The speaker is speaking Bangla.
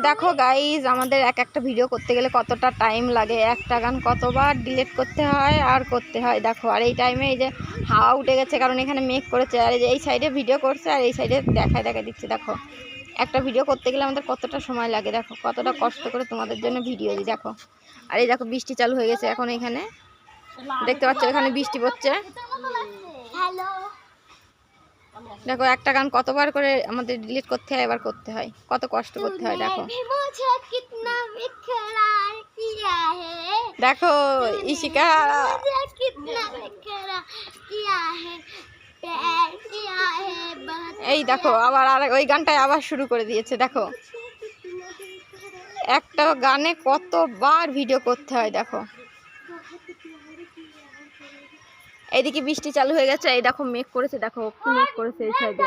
দেখো গাইজ, আমাদের এক একটা ভিডিও করতে গেলে কতটা টাইম লাগে, একটা গান কতবার ডিলিট করতে হয় আর করতে হয়। দেখো, আর এই টাইমে এই যে হাওয়া উঠে গেছে, কারণ এখানে মেঘ করেছে, আর এই যে এই সাইডে ভিডিও করছে আর এই সাইডে দেখা দিচ্ছে। দেখো, একটা ভিডিও করতে গেলে আমাদের কতটা সময় লাগে, দেখো কতটা কষ্ট করে তোমাদের জন্য ভিডিও দিই। দেখো, আর এই দেখো বৃষ্টি চালু হয়ে গেছে এখন, এখানে দেখতে পাচ্ছ এখানে বৃষ্টি পড়ছে। দেখো, একটা গান কতবার করে আমাদের ডিলিট করতে হয়, এবার করতে হয়, কত কষ্ট করতে হয়। দেখো দেখো ইশিকা এই দেখো আবার আর ওই গানটাই আবার শুরু করে দিয়েছে। দেখো, একটা গানে কতবার ভিডিও করতে হয়। দেখো, এইদিকে বৃষ্টি চালু হয়ে গেছে, এই দেখো মেঘ করেছে, দেখো কি মেঘ করেছে এই সাইডে।